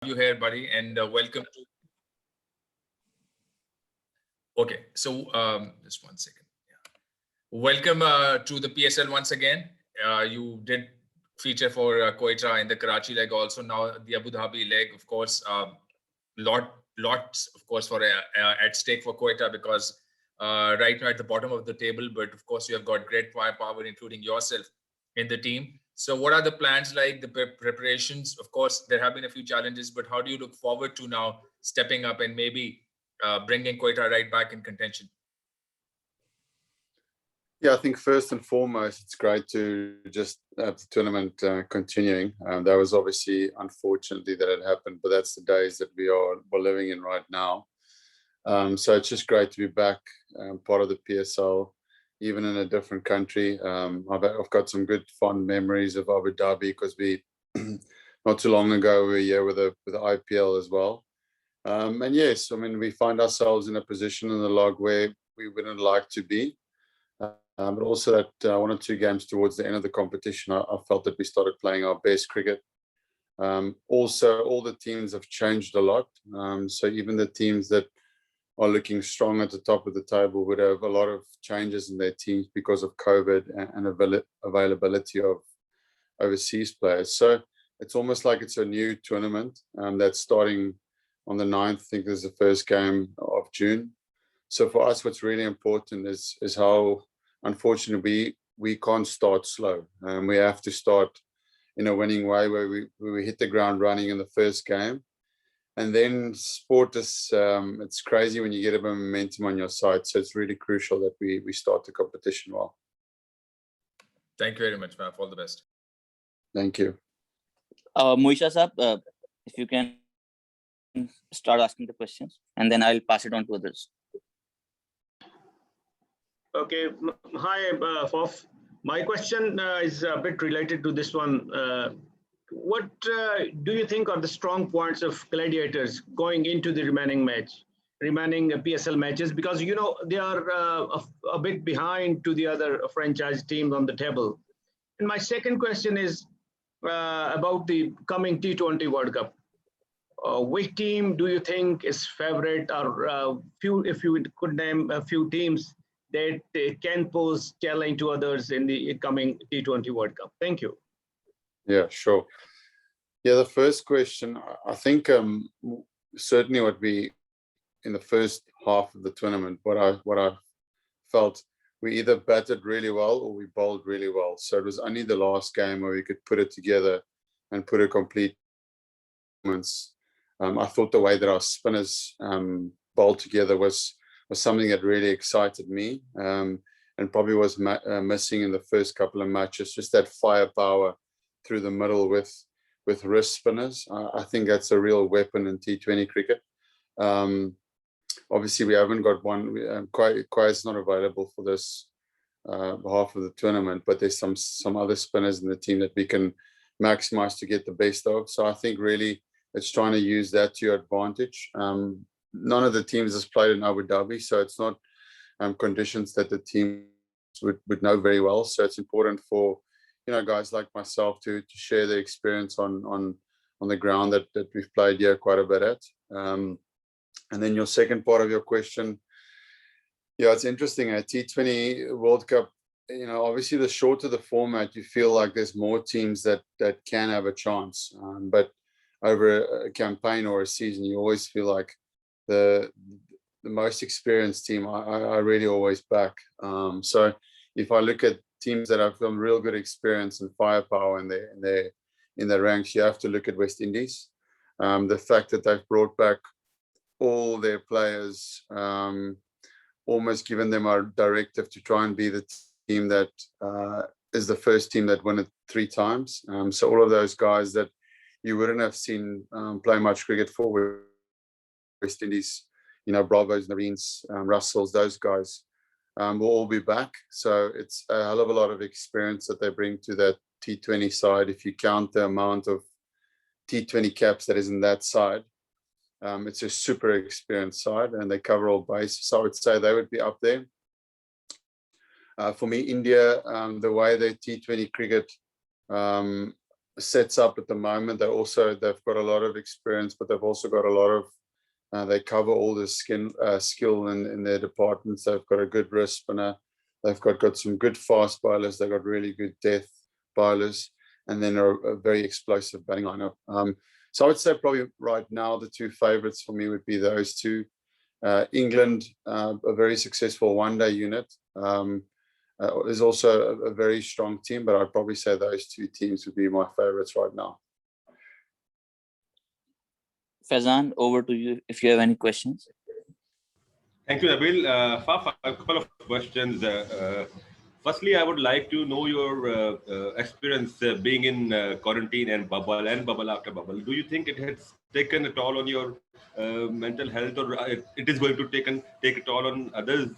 You here, buddy, and welcome to. Okay, so just 1 second. Yeah. Welcome to the PSL once again. You did feature for Quetta in the Karachi leg, also now the Abu Dhabi leg, of course. Lots, of course, for at stake for Quetta because right now at the bottom of the table, but of course you have got great firepower, including yourself in the team. So what are the plans like, the preparations? Of course, there have been a few challenges, but how do you look forward to now stepping up and maybe bringing Quetta right back in contention? Yeah, I think first and foremost, it's great to just have the tournament continuing. That was obviously, unfortunately, that it happened, but that's the days that we're living in right now. So it's just great to be back, part of the PSL, even in a different country. I've got some good fond memories of Abu Dhabi because we not too long ago we were here with the IPL as well. And yes, I mean, we find ourselves in a position in the log where we wouldn't like to be. But also that 1 or 2 games towards the end of the competition, I felt that we started playing our best cricket. Also, all the teams have changed a lot. So even the teams that are looking strong at the top of the table would have a lot of changes in their teams because of COVID and availability of overseas players. So it's almost like it's a new tournament that's starting on the 9th. I think this is the first game of June. So for us, what's really important is how, unfortunately, we can't start slow. We have to start in a winning way where we hit the ground running in the first game. And then sport is, it's crazy when you get a bit of momentum on your side. So it's really crucial that we start the competition well. Thank you very much, Faf. All the best. Thank you. Moisha Saab, if you can start asking the questions, and then I'll pass it on to others. Okay. Hi, Faf. My question is a bit related to this one. What do you think are the strong points of Gladiators going into the remaining PSL matches? Because, you know, they are a bit behind to the other franchise teams on the table. And my second question is about the coming T20 World Cup. Which team do you think is favorite, or if you could name a few teams that can pose challenge to others in the coming T20 World Cup? Thank you. Yeah, sure. Yeah, the first question, I think certainly what we, in the first half of the tournament, what I felt, we either batted really well or we bowled really well. So it was only the last game where we could put it together and put a complete performance. I thought the way that our spinners bowled together was something that really excited me, and probably was missing in the first couple of matches, just that firepower through the middle with wrist spinners. I think that's a real weapon in T20 cricket. Obviously, we haven't got one. Quai's not available for this half of the tournament, but there's some other spinners in the team that we can maximize to get the best of. So I think really it's trying to use that to your advantage. None of the teams has played in Abu Dhabi, so it's not conditions that the team would know very well. So it's important for, you know, guys like myself to share the experience on the ground that we've played here quite a bit at. And then your second part of your question, yeah, it's interesting. A T20 World Cup, you know, obviously the shorter the format, you feel like there's more teams that can have a chance. But over a campaign or a season, you always feel like the most experienced team I really always back. So if I look at teams that have some real good experience and firepower in their ranks, you have to look at West Indies. The fact that they've brought back all their players, almost given them a directive to try and be the team that is the first team that won it 3 times. So all of those guys that you wouldn't have seen play much cricket for West Indies, you know, Bravos, Nareens, Russells, those guys will all be back. So it's a hell of a lot of experience that they bring to that T20 side. If you count the amount of T20 caps that is in that side, it's a super experienced side and they cover all bases. So I would say they would be up there. For me, India, the way they T20 cricket, sets up at the moment. They've got a lot of experience, but they've also got a lot of, they cover all the skill in their departments. They've got a good wrist spinner. They've got some good fast bowlers. They've got really good death bowlers, and then a very explosive batting lineup. So I would say probably right now the two favorites for me would be those two. England, a very successful one-day unit. There's also a very strong team, but I'd probably say those two teams would be my favorites right now. Faizan, over to you if you have any questions. Thank you, Nabil. Faf, a couple of questions. Firstly, I would like to know your experience being in quarantine and bubble after bubble. Do you think it has taken a toll on your mental health, or it is going to take a toll on others'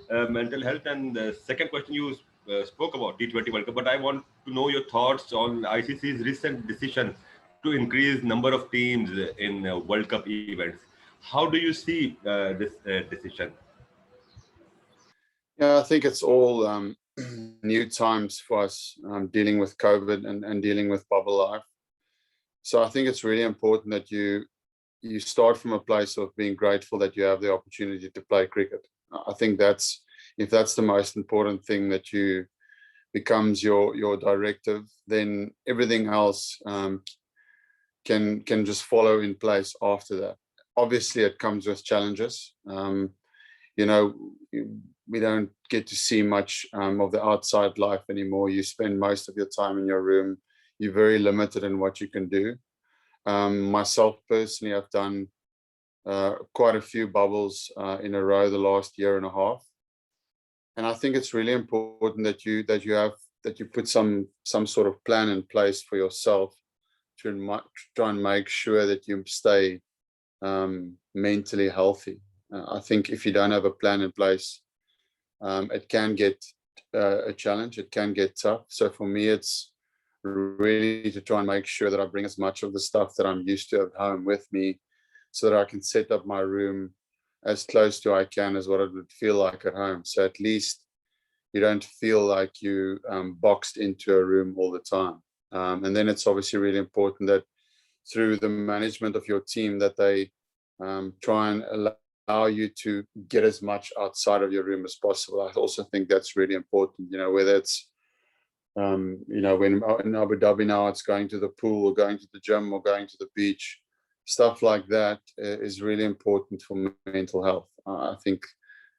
mental health? And the second question, you spoke about T20 World Cup, but I want to know your thoughts on ICC's recent decision to increase number of teams in World Cup events. How do you see this decision? Yeah, I think it's all new times for us dealing with COVID and dealing with bubble life. So I think it's really important that you start from a place of being grateful that you have the opportunity to play cricket. I think if that's the most important thing that you becomes your directive, then everything else can just follow in place after that. Obviously, it comes with challenges. We don't get to see much of the outside life anymore. You spend most of your time in your room. You're very limited in what you can do. Myself personally, I've done quite a few bubbles in a row the last year and a half, and I think it's really important that you put some sort of plan in place for yourself to try and make sure that you stay mentally healthy. I think if you don't have a plan in place, it can get a challenge. It can get tough. So for me, it's really to try and make sure that I bring as much of the stuff that I'm used to at home with me, so that I can set up my room as close to I can as what it would feel like at home. So at least you don't feel like you boxed into a room all the time. And then it's obviously really important that through the management of your team that they try and allow you to get as much outside of your room as possible. I also think that's really important, whether it's, when in Abu Dhabi now it's going to the pool or going to the gym or going to the beach, stuff like that is really important for mental health. I think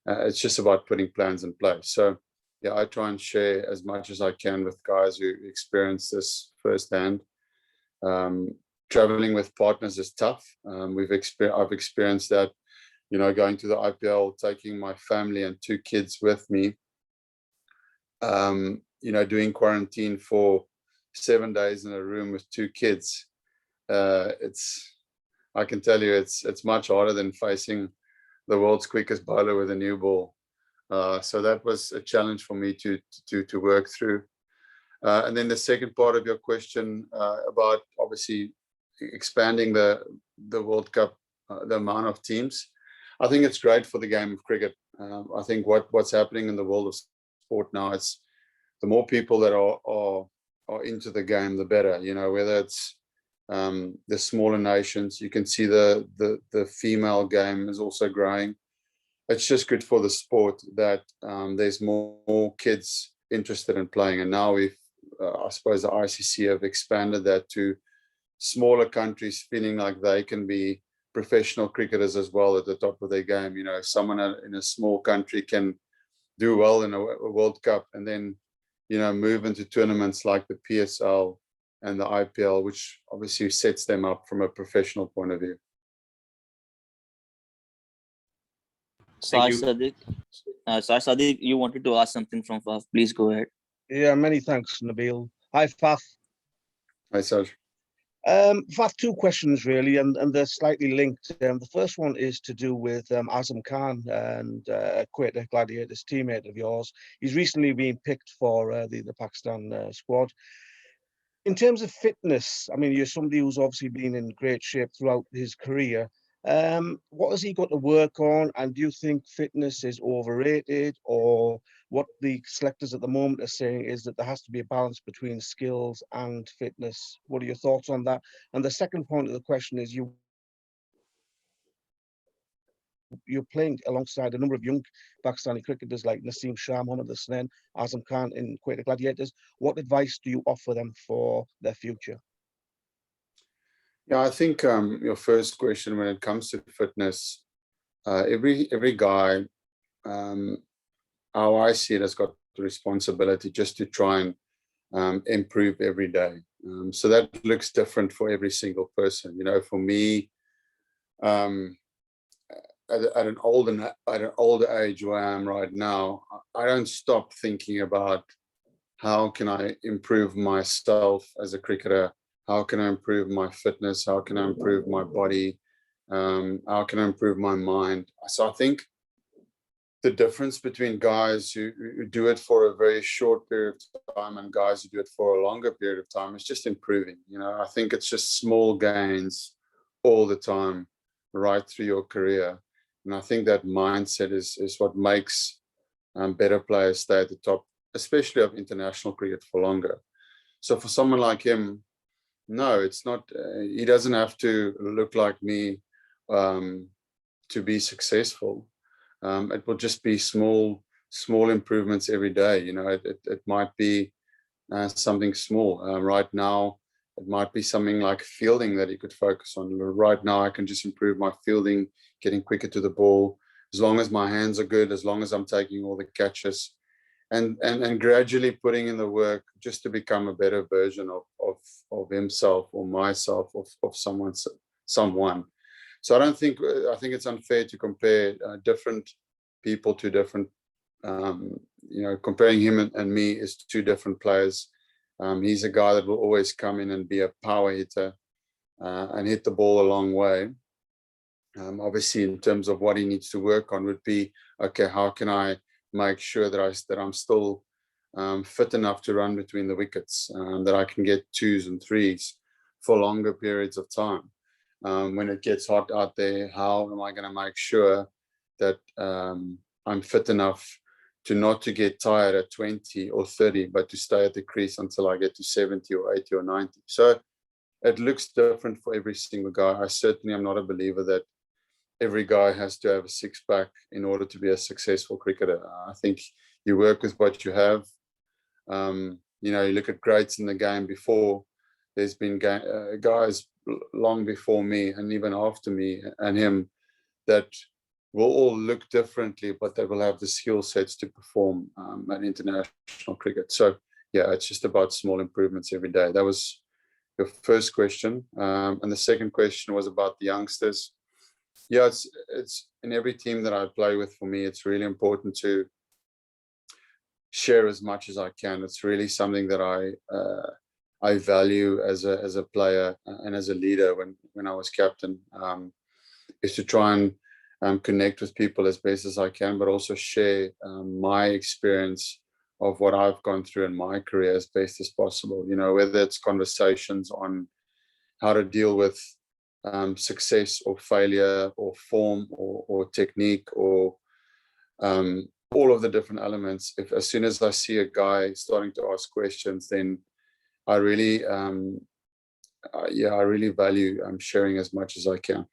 it's just about putting plans in place. So yeah, I try and share as much as I can with guys who experience this firsthand. Traveling with partners is tough. I've experienced that, going to the IPL, taking my family and 2 kids with me, doing quarantine for 7 days in a room with 2 kids. I can tell you it's much harder than facing the world's quickest bowler with a new ball. So that was a challenge for me to work through. And then the second part of your question about obviously expanding the World Cup, the amount of teams. I think it's great for the game of cricket. I think what's happening in the world of sport now, it's the more people that are into the game, the better. Whether it's the smaller nations, you can see the female game is also growing. It's just good for the sport that there's more kids interested in playing. And now I suppose the ICC have expanded that to smaller countries feeling like they can be professional cricketers as well at the top of their game. Someone in a small country can do well in a World Cup and then, move into tournaments like the PSL and the IPL, which obviously sets them up from a professional point of view. Sai Sadiq, you wanted to ask something from Faf. Please go ahead. Yeah, many thanks, Nabil. Hi, Faf. Hi, Saj. Faf, 2 questions really, and they're slightly linked. The first one is to do with Azam Khan and Quetta Gladiators teammate of yours. He's recently been picked for the Pakistan squad. In terms of fitness, I mean, you're somebody who's obviously been in great shape throughout his career. What has he got to work on? And do you think fitness is overrated, or what the selectors at the moment are saying is that there has to be a balance between skills and fitness. What are your thoughts on that? And the second point of the question is you're playing alongside a number of young Pakistani cricketers like Naseem Shah, Mohammad Hasnain, Azam Khan in Quetta Gladiators. What advice do you offer them for their future? Yeah, I think your first question, when it comes to fitness, every guy, how I see it, has got the responsibility just to try and improve every day. So that looks different for every single person. You know, for me, at an older age where I am right now, I don't stop thinking about how can I improve myself as a cricketer. How can I improve my fitness? How can I improve my body? How can I improve my mind? So I think the difference between guys who do it for a very short period of time and guys who do it for a longer period of time is just improving. You know, I think it's just small gains all the time, right through your career. And I think that mindset is what makes better players stay at the top, especially of international cricket, for longer. So for someone like him, no, it's not. He doesn't have to look like me to be successful. It will just be small improvements every day. You know, it might be something small. Right now, it might be something like fielding that he could focus on. Right now, I can just improve my fielding, getting quicker to the ball. As long as my hands are good, as long as I'm taking all the catches, and gradually putting in the work just to become a better version of himself or myself, of someone. So I think it's unfair to compare different people to different. You know, comparing him and me is two different players. He's a guy that will always come in and be a power hitter and hit the ball a long way. Obviously, in terms of what he needs to work on would be, okay, how can I make sure that I'm still fit enough to run between the wickets, that I can get 2s and 3s for longer periods of time. When it gets hot out there, how am I going to make sure that I'm fit enough to get tired at 20 or 30, but to stay at the crease until I get to 70 or 80 or 90. So it looks different for every single guy. I certainly am not a believer that every guy has to have a six-pack in order to be a successful cricketer. I think you work with what you have. You know, you look at greats in the game before. There's been guys long before me and even after me and him that will all look differently, but they will have the skill sets to perform at international cricket. So yeah, it's just about small improvements every day. That was your first question. And the second question was about the youngsters. Yeah, it's in every team that I play with. For me, it's really important to share as much as I can. It's really something that I value as a player and as a leader when I was captain, is to try and connect with people as best as I can, but also share my experience of what I've gone through in my career as best as possible. You know, whether it's conversations on how to deal with success or failure or form or technique or all of the different elements. If as soon as I see a guy starting to ask questions, then I really value sharing as much as I can.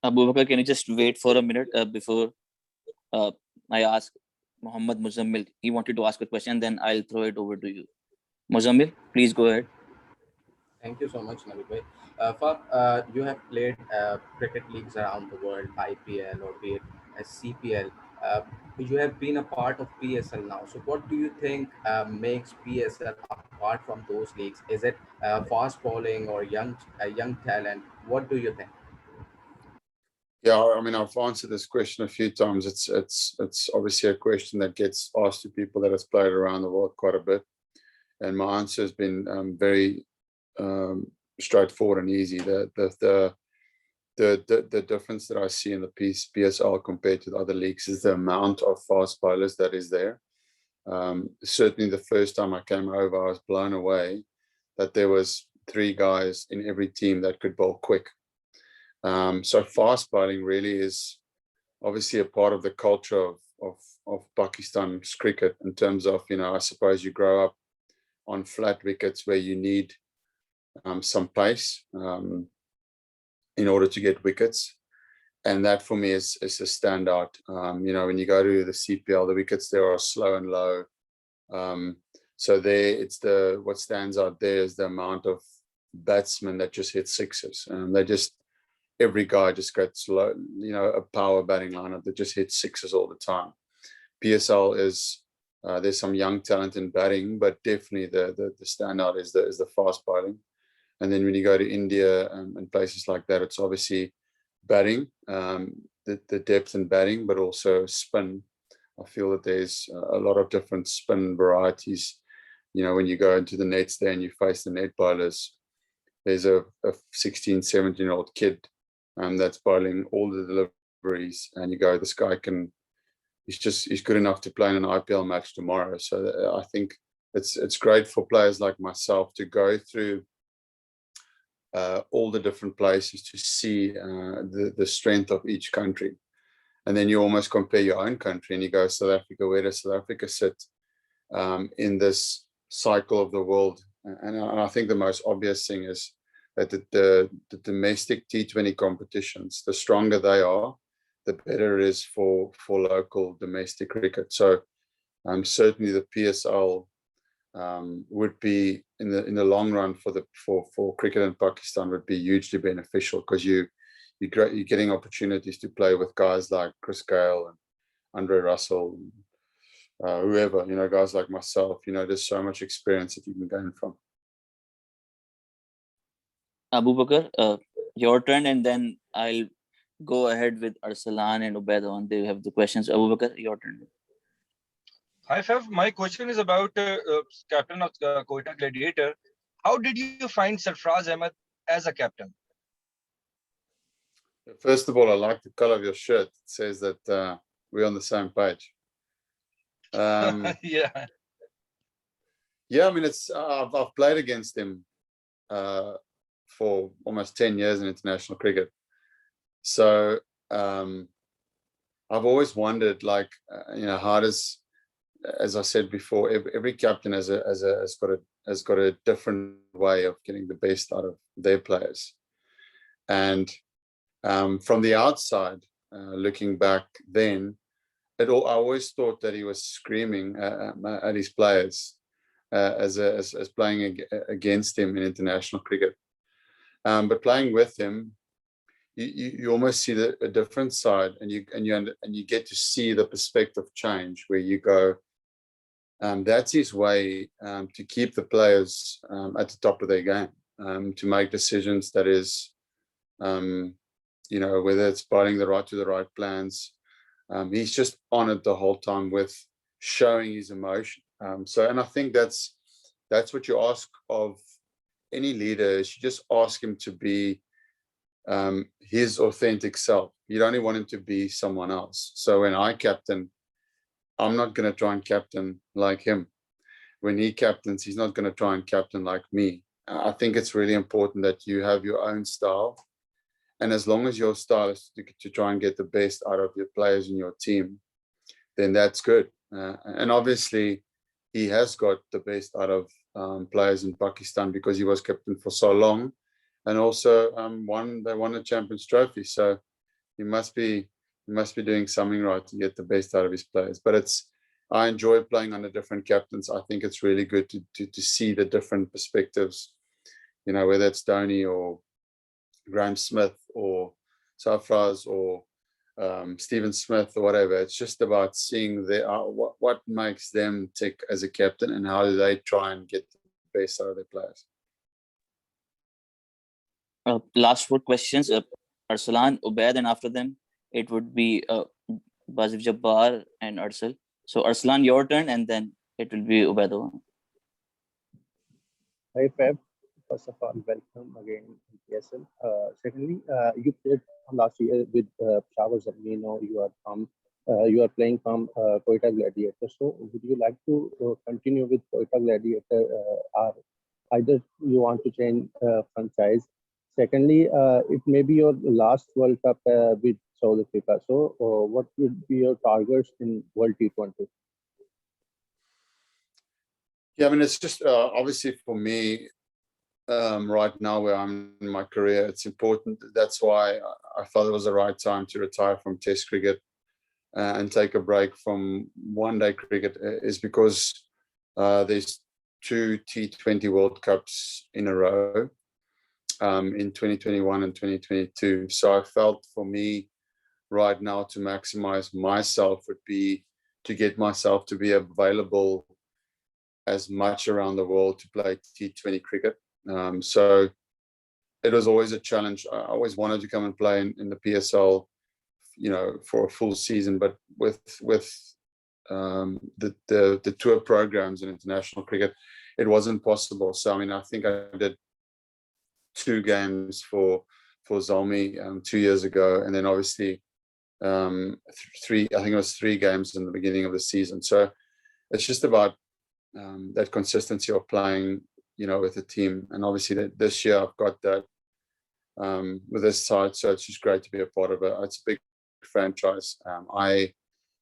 Abu Bakr, can you just wait for a minute before I ask Mohammad Muzammil? He wanted to ask a question, then I'll throw it over to you. Muzammil, please go ahead. Thank you so much, Nabil. You have played cricket leagues around the world, IPL or be it as CPL. You have been a part of PSL now. So what do you think makes PSL apart from those leagues? Is it fast bowling or young talent? What do you think? Yeah, I mean, I've answered this question a few times. It's obviously a question that gets asked to people that has played around the world quite a bit, and my answer has been very straightforward and easy. The difference that I see in the PSL compared to the other leagues is the amount of fast bowlers that is there. Certainly, the first time I came over, I was blown away that there was 3 guys in every team that could bowl quick. So fast bowling really is obviously a part of the culture Pakistan's cricket in terms of, I suppose you grow up on flat wickets where you need some pace in order to get wickets. And that for me is a standout. When you go to the CPL, the wickets there are slow and low. So there, what stands out there is the amount of batsmen that just hit sixes. Every guy just gets a power batting lineup that just hits sixes all the time. PSL is there's some young talent in batting, but definitely the standout is the fast bowling. And then when you go to India and places like that, it's obviously batting, the depth in batting, but also spin. I feel that there's a lot of different spin varieties. When you go into the nets there and you face the net bowlers, there's a 16, 17-year-old kid that's bowling all the deliveries, and you go, this guy he's good enough to play in an IPL match tomorrow. So I think it's great for players like myself to go through all the different places to see the strength of each country. And then you almost compare your own country and you go, South Africa, where does South Africa sit in this cycle of the world? And I think the most obvious thing is that the domestic T20 competitions, the stronger they are, the better it is for local domestic cricket. So certainly the PSL would be in the long run for cricket in Pakistan would be hugely beneficial, because you're getting opportunities to play with guys like Chris Gale and Andre Russell, whoever, guys like myself. There's so much experience that you can gain from. Abu Bakr, your turn, and then I'll go ahead with Arsalan and Ubaid. They have the questions. Abu Bakr, your turn. Hi, Faf. My question is about captain of Quetta Gladiator. How did you find Sarfraz Ahmed as a captain? First of all, I like the color of your shirt. It says that we're on the same page. Yeah. Yeah, I mean, I've played against him for almost 10 years in international cricket. So I've always wondered, how does, as I said before, every captain has got a different way of getting the best out of their players. And from the outside, looking back then, I always thought that he was screaming at his players as playing against him in international cricket. But playing with him, you almost see a different side, and you get to see the perspective change, where you go, that's his way to keep the players at the top of their game, to make decisions that is, whether it's bowling the right plans. He's just on it the whole time with showing his emotion. And I think that's what you ask of any leader, is you just ask him to be his authentic self. You don't want him to be someone else. So when I captain, I'm not going to try and captain like him. When he captains, he's not going to try and captain like me. I think it's really important that you have your own style. And as long as your style is to try and get the best out of your players in your team, then that's good. And obviously, he has got the best out of players in Pakistan, because he was captain for so long. And also they won a Champions Trophy. So he must be doing something right to get the best out of his players. But I enjoy playing under different captains. I think it's really good to see the different perspectives, whether it's Dhoni or Graham Smith or Sarfraz or Stephen Smith or whatever. It's just about seeing what makes them tick as a captain, and how do they try and get the best out of their players. Last 4 questions. Arsalan, Ubaid, and after them, it would be Bazif Jabbar and Arsal. So Arsalan, your turn, and then it will be Ubaid. Hi, Fab. First of all, welcome again in PSL. Secondly, you played last year with Peshawar Zamino. You are playing from Quetta Gladiator. So would you like to continue with Quetta Gladiator, or either you want to change franchise? Secondly, it may be your last World Cup with South Africa. So, what would be your targets in World T20? Yeah, I mean, it's just obviously for me right now where I'm in my career, it's important. That's why I felt it was the right time to retire from Test cricket and take a break from one-day cricket, is because there's 2 T20 World Cups in a row in 2021 and 2022. So I felt for me right now to maximize myself would be to get myself to be available as much around the world to play T20 cricket. So it was always a challenge. I always wanted to come and play in the PSL, you know, for a full season, but with the tour programs in international cricket, it wasn't possible. So I mean, I think I did 2 games for Zalmi 2 years ago, and then obviously 3. I think it was 3 games in the beginning of the season. So it's just about that consistency of playing, you know, with the team. And obviously this year I've got that with this side, so it's just great to be a part of it. It's a big franchise. I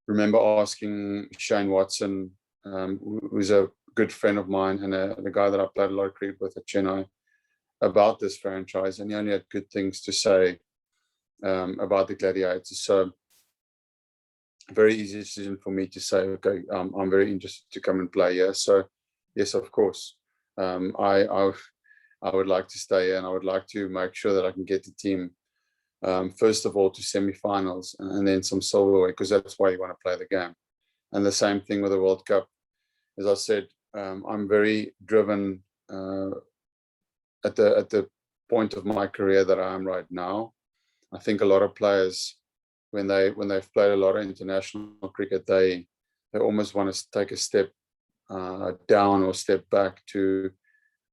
remember asking Shane Watson, who's a good friend of mine and the guy that I played a lot of cricket with at Chennai, about this franchise, and he only had good things to say about the Gladiators. So very easy decision for me to say, okay, I'm very interested to come and play here. So yes, of course, I would like to stay here, and I would like to make sure that I can get the team first of all to semi-finals and then some silverware, because that's why you want to play the game. And the same thing with the World Cup. As I said, I'm very driven at the point of my career that I am right now. I think a lot of players, when they've played a lot of international cricket, they almost want to take a step down or step back to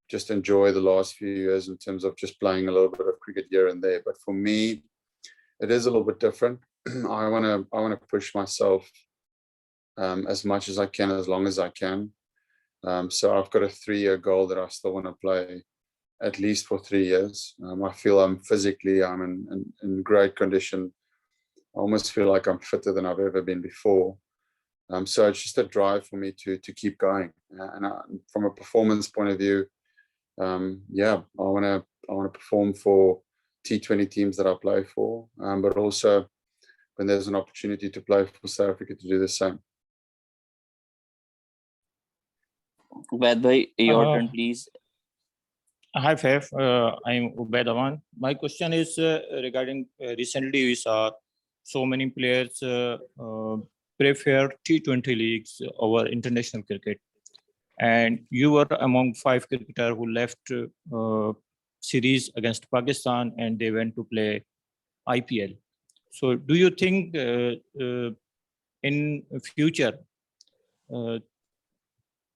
just enjoy the last few years in terms of just playing a little bit of cricket here and there. But for me, it is a little bit different. I want to push myself as much as I can, as long as I can. So I've got a 3-year goal that I still want to play at least for 3 years. I feel I'm in great condition. I almost feel like I'm fitter than I've ever been before. So it's just a drive for me to keep going. And from a performance point of view, yeah, I want to perform for T20 teams that I play for, but also when there's an opportunity to play for South Africa, to do the same. Ubaid bhai, your turn, please. Hi, Faf. I'm Ubaid Aman. My question is regarding recently we saw so many players prefer T20 leagues over international cricket. And you were among 5 cricketers who left series against Pakistan and they went to play IPL. So do you think in future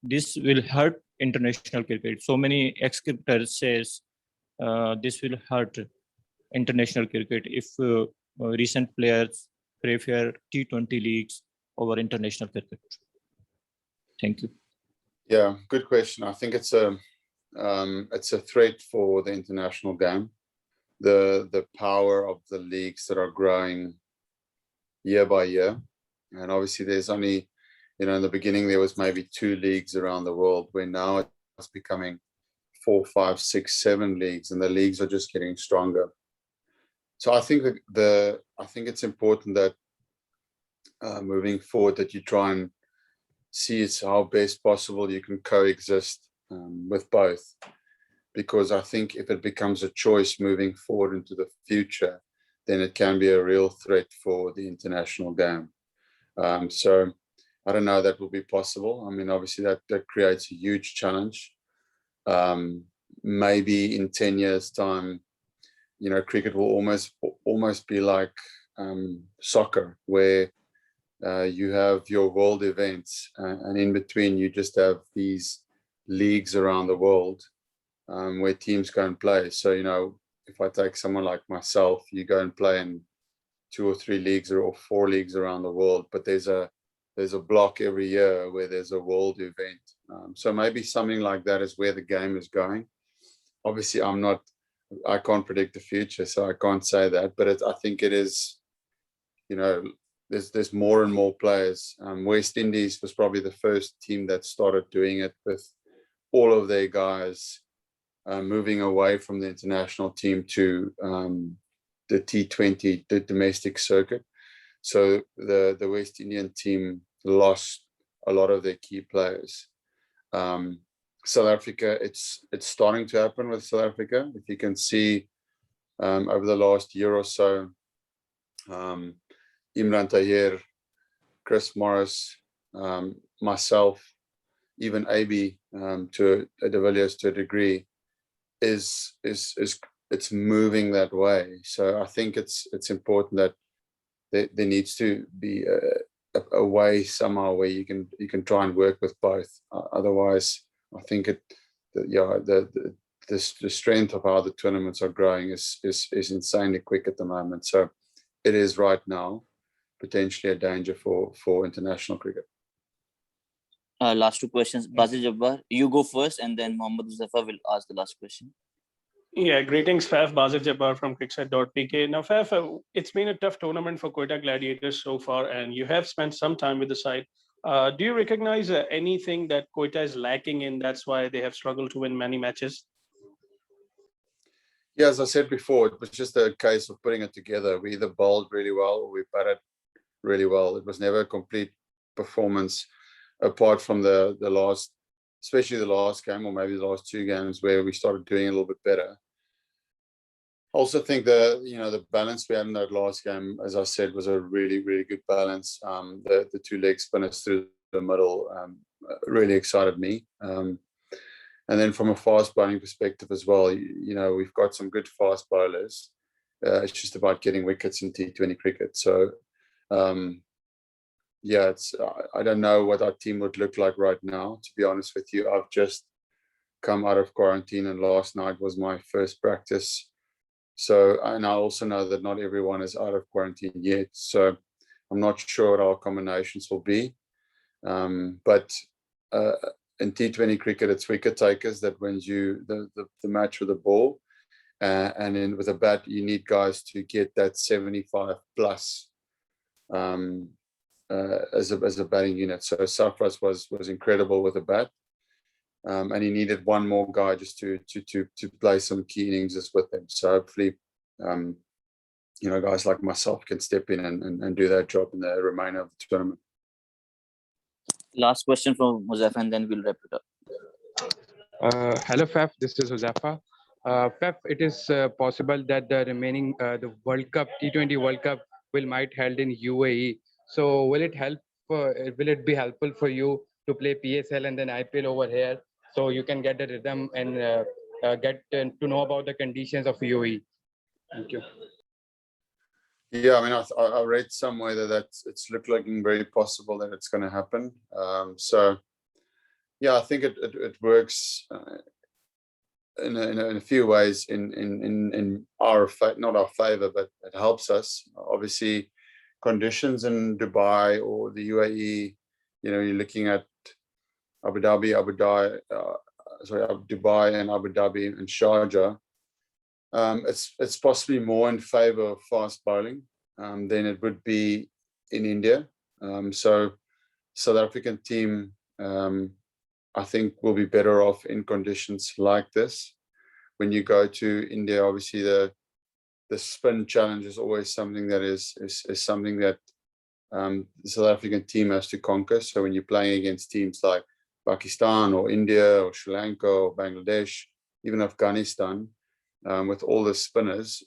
this will hurt international cricket? So many ex-cricketers says this will hurt international cricket if recent players prefer T20 leagues over international cricket. Thank you. Yeah, good question. I think it's a threat for the international game. The power of the leagues that are growing year by year, and obviously there's only, you know, in the beginning there was maybe 2 leagues around the world, where now it's becoming 4, 5, 6, 7 leagues, and the leagues are just getting stronger. So I think I think it's important that moving forward that you try and see how best possible you can coexist with both, because I think if it becomes a choice moving forward into the future, then it can be a real threat for the international game. So I don't know that will be possible. I mean, obviously that creates a huge challenge. Maybe in 10 years' time, you know, cricket will almost be like soccer, where you have your world events, and in between you just have these leagues around the world where teams go and play. So, you know, if I take someone like myself, you go and play in 2 or 3 leagues or 4 leagues around the world, but there's a block every year where there's a world event. So maybe something like that is where the game is going. Obviously, I'm not I can't predict the future, so I can't say that. But I think it is, there's more and more players. West Indies was probably the first team that started doing it, with all of their guys moving away from the international team to the T20, the domestic circuit. So the West Indian team lost a lot of their key players. South Africa, it's starting to happen with South Africa. If you can see over the last year or so, Imran Tahir, Chris Morris, myself, even AB to De Villiers to a degree, is it's moving that way. So I think it's important that there needs to be a way somehow where you can try and work with both. Otherwise, I think the strength of how the tournaments are growing is insanely quick at the moment. So it is right now potentially a danger for international cricket. Last two questions. Basir Jabbar, you go first, and then Mohammad Muzaffar will ask the last question. Yeah, greetings, Faf. Basir Jabbar from cricket.pk. Now, Faf, it's been a tough tournament for Quetta Gladiators so far, and you have spent some time with the side. Do you recognize anything that Quetta is lacking in? That's why they have struggled to win many matches. Yeah, as I said before, it was just a case of putting it together. We either bowled really well or we batted really well. It was never a complete performance, apart from the last, especially the last game, or maybe the last two games, where we started doing a little bit better. I also think the balance we had in that last game, as I said, was a really, really good balance. The two leg spinners through the middle really excited me. And then from a fast bowling perspective as well, we've got some good fast bowlers. It's just about getting wickets in T20 cricket. So, yeah, I don't know what our team would look like right now, to be honest with you. I've just come out of quarantine, and last night was my first practice. So, and I also know that not everyone is out of quarantine yet. So I'm not sure what our combinations will be. But in T20 cricket, it's wicket takers that wins you the match with the ball. And then with a bat, you need guys to get that 75 plus as a batting unit. So Safras was incredible with a bat. And he needed one more guy just to play some key innings with him. So hopefully, guys like myself can step in and do that job in the remainder of the tournament. Last question from Muzaffar, and then we'll wrap it up. Hello, Faf. This is Muzaffar. Faf, it is possible that the remaining the World Cup, T20 World Cup, might held in UAE. So will it help? Will it be helpful for you to play PSL and then IPL over here, so you can get the rhythm and get to know about the conditions of UAE? Thank you. Yeah, I mean, I read somewhere that it's looking very possible that it's going to happen. So, yeah, I think it works in a few ways in our not our favor, but it helps us. Obviously, conditions in Dubai or the UAE, you're looking at Dubai and Abu Dhabi and Sharjah. It's possibly more in favor of fast bowling than it would be in India. So South African team, I think, will be better off in conditions like this. When you go to India, obviously the spin challenge is always something that is something that the South African team has to conquer. So when you're playing against teams like Pakistan or India or Sri Lanka or Bangladesh, even Afghanistan, with all the spinners,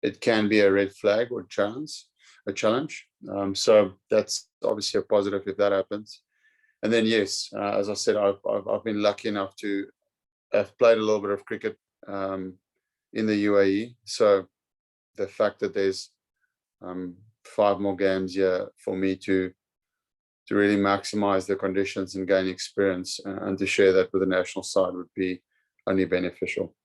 it can be a red flag or a challenge. So that's obviously a positive if that happens. And then, yes, as I said, I've been lucky enough to have played a little bit of cricket in the UAE. So the fact that there's 5 more games here for me to really maximize the conditions and gain experience and to share that with the national side would be only beneficial.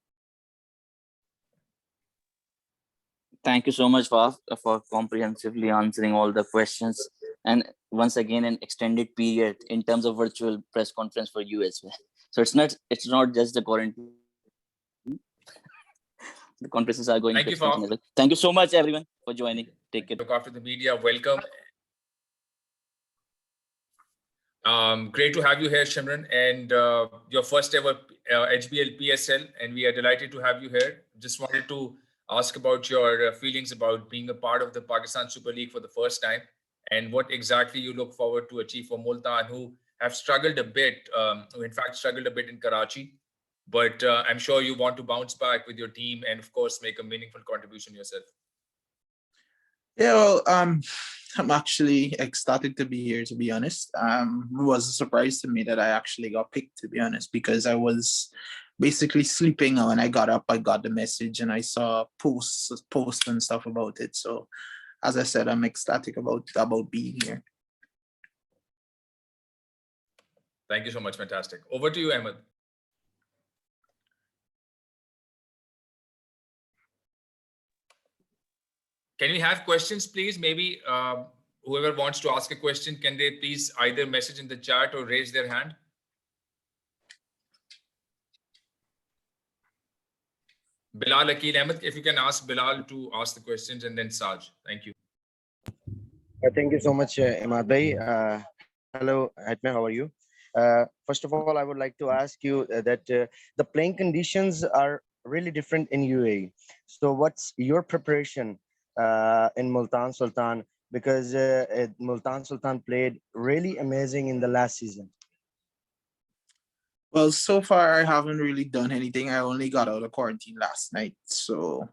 Thank you so much, Faf, for comprehensively answering all the questions. And once again, an extended period in terms of virtual press conference for you as well. So it's not just the quarantine. The conferences are going Thank to you, extension Faf. as well. Thank you so much, everyone, for joining. Take care. Look after the media. Welcome. Great to have you here, Shimron, and your first ever HBL PSL, and we are delighted to have you here. Just wanted to ask about your feelings about being a part of the Pakistan Super League for the first time, and what exactly you look forward to achieve for Multan, who have struggled a bit, who in fact struggled a bit in Karachi, but I'm sure you want to bounce back with your team and, of course, make a meaningful contribution yourself. Yeah, well, I'm actually ecstatic to be here, to be honest. It was a surprise to me that I actually got picked, to be honest, because I was basically sleeping. And when I got up, I got the message and I saw posts and stuff about it. So as I said, I'm ecstatic about being here. Thank you so much. Fantastic. Over to you, Ahmed. Can we have questions, please? Maybe whoever wants to ask a question, can they please either message in the chat or raise their hand? Bilal, Akil, Ahmed, if you can ask Bilal to ask the questions, and then Saj. Thank you. Thank you so much, Ahmad Bhai. Hello, Hetmyer, how are you? First of all, I would like to ask you that the playing conditions are really different in UAE. So what's your preparation in Multan Sultan? Because Multan Sultan played really amazing in the last season. Well, so far I haven't really done anything. I only got out of quarantine last night, so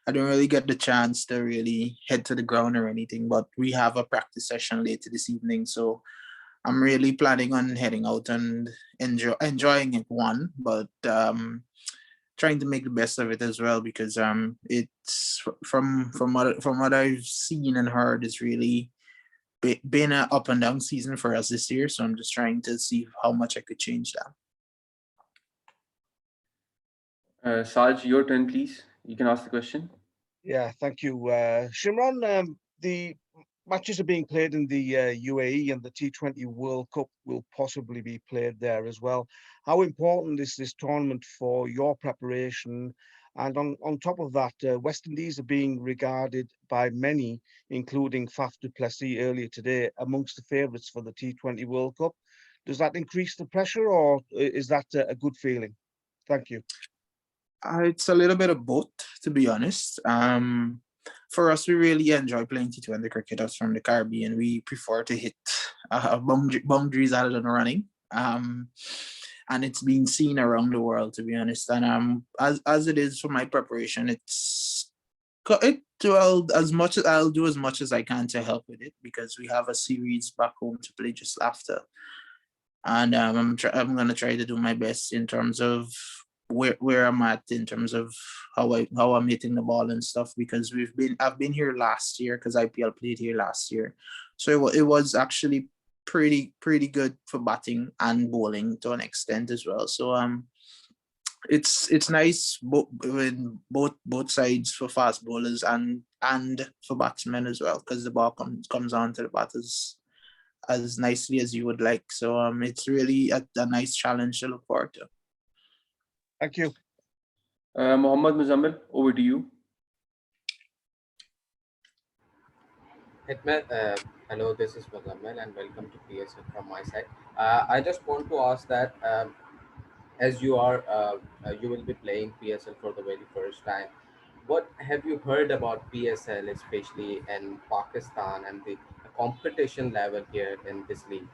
I didn't really get the chance to really head to the ground or anything. But we have a practice session later this evening, so I'm really planning on heading out and enjoying it, but trying to make the best of it as well, because it's from what I've seen and heard, it's really been an up and down season for us this year. So I'm just trying to see how much I could change that. Saj, your turn, please. You can ask the question. Yeah, thank you. Shimron, the matches are being played in the UAE, and the T20 World Cup will possibly be played there as well. How important is this tournament for your preparation? And on top of that, West Indies are being regarded by many, including Faf du Plessis earlier today, amongst the favourites for the T20 World Cup. Does that increase the pressure, or is that a good feeling? Thank you. It's a little bit of both, to be honest. For us, we really enjoy playing T20 cricket. Us from the Caribbean, we prefer to hit boundaries rather than running. And it's been seen around the world, to be honest. And as it is for my preparation, as much as I'll do as much as I can to help with it, because we have a series back home to play just after. And I'm gonna try to do my best in terms of where I'm at in terms of how I'm hitting the ball and stuff, because I've been here last year, because IPL played here last year, so it was actually pretty good for batting and bowling to an extent as well. So it's nice with both sides for fast bowlers and for batsmen as well, because the ball comes on to the batters as nicely as you would like. So it's really a nice challenge to look forward to. Thank you. Mohammad Muzammil, over to you. Hetmyer, hello, this is Muzammil and welcome to PSL from my side. I just want to ask that as you will be playing PSL for the very first time, what have you heard about PSL, especially in Pakistan, and the competition level here in this league?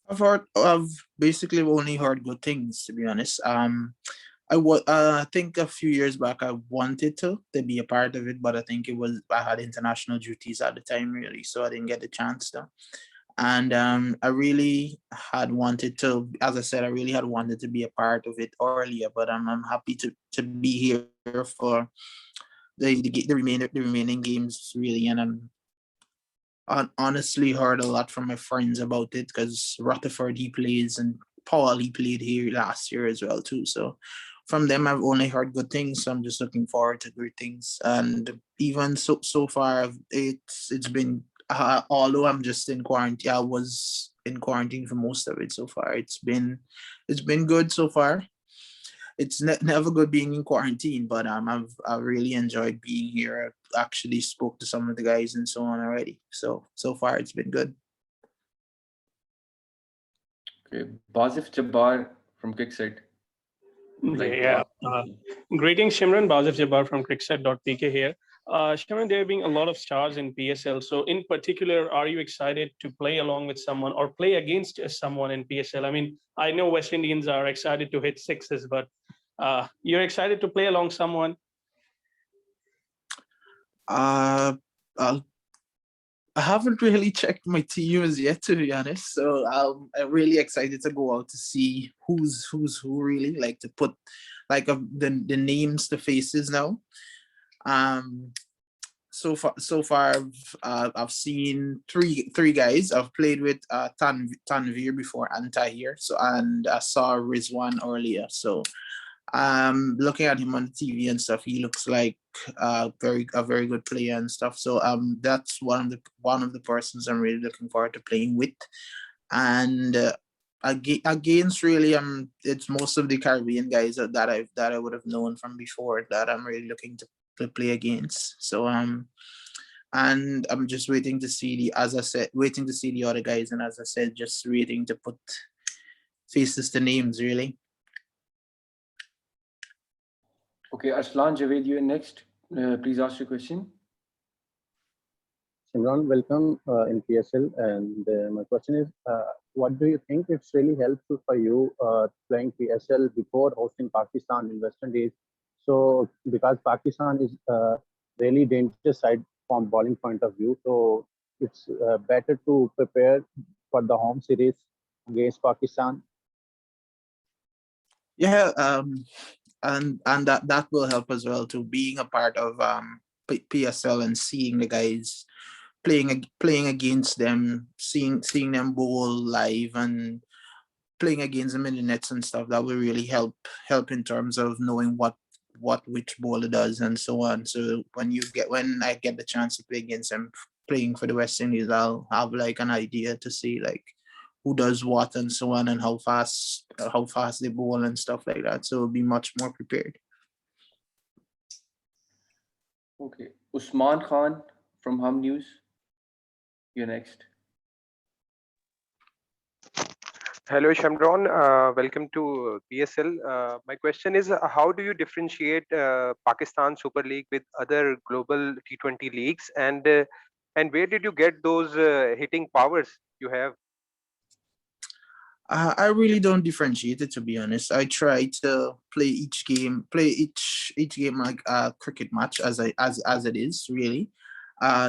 I've basically only heard good things, to be honest. I think a few years back I wanted to be a part of it, but I think I had international duties at the time, really, so I didn't get the chance to. And I really had wanted to, as I said, I really had wanted to be a part of it earlier, but I'm happy to be here for the remaining games, really. And I honestly heard a lot from my friends about it, because Rutherford, he plays, and Paul, he played here last year as well too. So from them, I've only heard good things. So I'm just looking forward to good things. And even so far, it's been, although I'm just in quarantine, I was in quarantine for most of it so far. It's been good so far. it's never good being in quarantine, but I've really enjoyed being here. I actually spoke to some of the guys and so on already. So far it's been good. Okay, Basif Jabbar from Kickset. Yeah. Greetings, Shimron. Bazif Jabbar from cricket.pk here. Shimron, there being a lot of stars in PSL. So in particular, are you excited to play along with someone or play against someone in PSL? I mean, I know West Indians are excited to hit sixes, but you're excited to play along someone? I haven't really checked my team as yet, to be honest. So I'm really excited to go out to see who's who really, like to put like the names to faces now. So far I've seen three guys. I've played with Tanvir before and Tahir. So and I saw Rizwan earlier. So looking at him on the TV and stuff, he looks like a very good player and stuff. So that's one of the persons I'm really looking forward to playing with. And against really it's most of the Caribbean guys that I would have known from before that I'm really looking to play against. So and I'm just waiting to see the other guys, and as I said, just waiting to put faces to names really. Okay, Arslan Javed, you're next. Please ask your question. Shimron, welcome in PSL. And my question is, what do you think it's really helpful for you playing PSL before hosting Pakistan in West Indies? So because Pakistan is really dangerous side from bowling point of view, so it's better to prepare for the home series against Pakistan. Yeah, and that will help as well to being a part of PSL and seeing the guys playing against them, seeing them bowl live and playing against them in the nets and stuff. That will really help in terms of knowing which bowler does and so on. So when I get the chance to play against them playing for the West Indies, I'll have like an idea to see like who does what and so on, and how fast they bowl and stuff like that. So it'll be much more prepared. Okay, Usman Khan from Hum News. You're next. Hello, Shimron. Welcome to PSL. My question is, how do you differentiate Pakistan Super League with other global T20 leagues, and where did you get those hitting powers you have? I really don't differentiate it, to be honest. I try to play each game like a cricket match as it is really.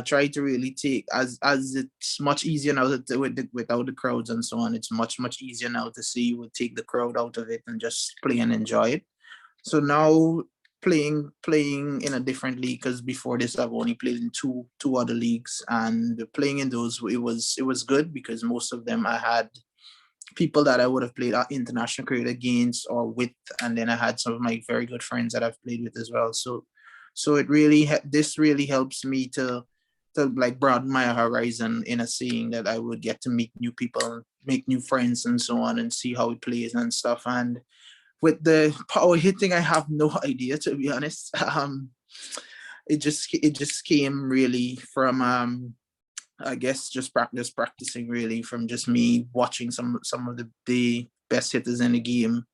Try to really take as it's much easier now without the crowds and so on. It's much easier now to see you would take the crowd out of it and just play and enjoy it. So now playing in a different league, because before this I've only played in two other leagues, and playing in those it was good because most of them I had people that I would have played international cricket against or with, and then I had some of my very good friends that I've played with as well. So it really this really helps me to like broaden my horizon in a seeing that I would get to meet new people, make new friends and so on, and see how it plays and stuff. And with the power hitting, I have no idea, to be honest. It just came really from I guess just practicing really, from just me watching some of the best hitters in the game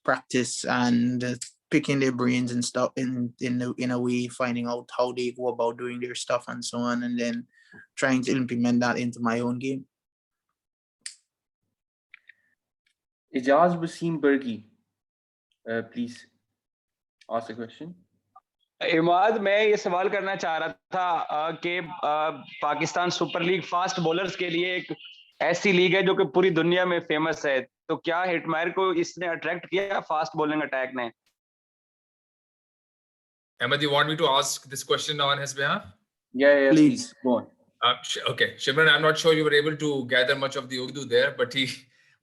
practice and picking their brains and stuff in a way, finding out how they go about doing their stuff and so on, and then trying to implement that into my own game. Ijaz Wasim Bergi, please ask a question. Imad, मैं ये सवाल करना चाह रहा था कि Pakistan super league fast bowlers के लिए एक ऐसी लीग है जो कि पूरी दुनिया में फेमस है, तो क्या हिटमायर को इसने अट्रैक्ट किया फास्ट बॉलिंग अटैक ने? Ahmed, you want me to ask this question on his behalf? Yeah, please go on. Okay, Shimron, I'm not sure you were able to gather much of the Urdu there, but he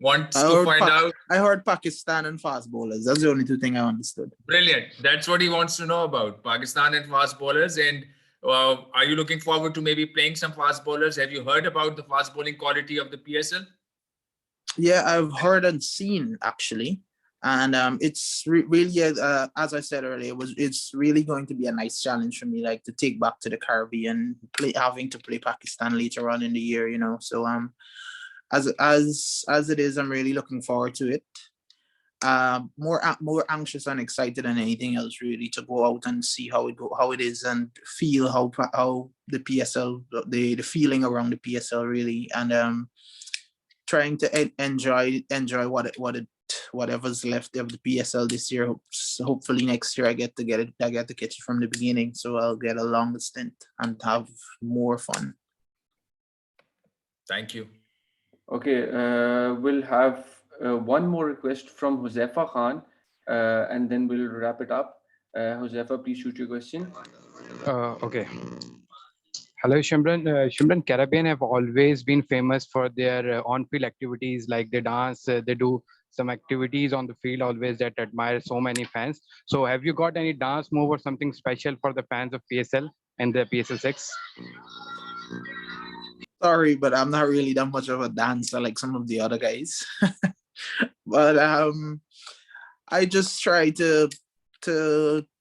wants to find out. I heard Pakistan and fast bowlers. That's the only two things I understood. Brilliant. That's what he wants to know about, Pakistan and fast bowlers. And are you looking forward to maybe playing some fast bowlers? Have you heard about the fast bowling quality of the PSL? Yeah, I've heard and seen actually. And it's really, as I said earlier, it's really going to be a nice challenge for me, like to take back to the Caribbean, having to play Pakistan later on in the year, you know. So as it is, I'm really looking forward to it. More anxious and excited than anything else, really, to go out and see how it is, and feel how the PSL, the feeling around the PSL, really, and trying to enjoy whatever's left of the PSL this year. So hopefully next year I get to catch it from the beginning, so I'll get a longer stint and have more fun. Thank you. Okay, we'll have one more request from Josefa Khan, and then we'll wrap it up. Josefa, please shoot your question. Okay. Hello, Shimron. Shimron, Caribbean have always been famous for their on-field activities, like they dance, they do some activities on the field always that admire so many fans. So have you got any dance move or something special for the fans of PSL and the PSL 6? Sorry, but I'm not really that much of a dancer like some of the other guys. But I just try to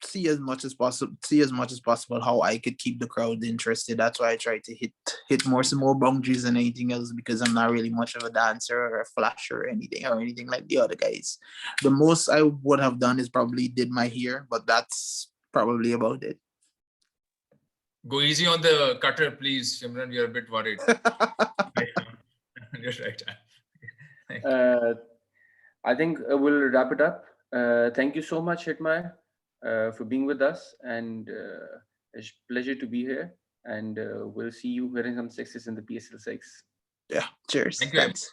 see as much as possible how I could keep the crowd interested. That's why I try to hit some more boundaries than anything else, because I'm not really much of a dancer or a flasher or anything like the other guys. The most I would have done is probably did my hair, but that's probably about it. Go easy on the cutter, please, Shimron. You're a bit worried. You're right. I think we'll wrap it up. Thank you so much, Hetmyer, for being with us, and it's a pleasure to be here. And we'll see you wearing some sixes in the PSL 6. Yeah, cheers. Thank you. Thanks.